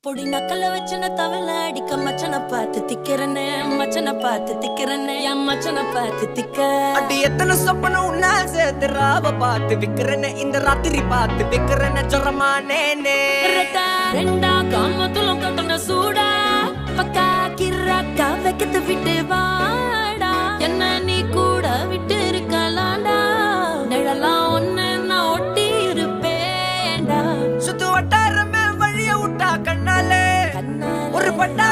பொடி நக்கல வச்சன தவள அடிக்க மச்சன பார்த்து திக்கிறனே மச்சன பார்த்து திக்கிறனே என் மச்சன பார்த்து திக்க அடி எத்தனை சொப்பன உன்னா சேர்த்து ராவ பார்த்து விக்கிறனே இந்த ராத்திரி பார்த்து விக்கிறனே ஜொரமானே ரெண்டா காமத்துலம் கட்டண சூடா பக்கா கிராக்கா வைக்கத்து விட்டு வாடா என்ன நீ கூட விட்டு இருக்கலாண்டா நிழலாம் ஒன்னு நான் ஒட்டி இருப்பேன்டா சுத்து வட்டாரமே வழிய விட்டா கண்ணாலே ஒரு பட்டா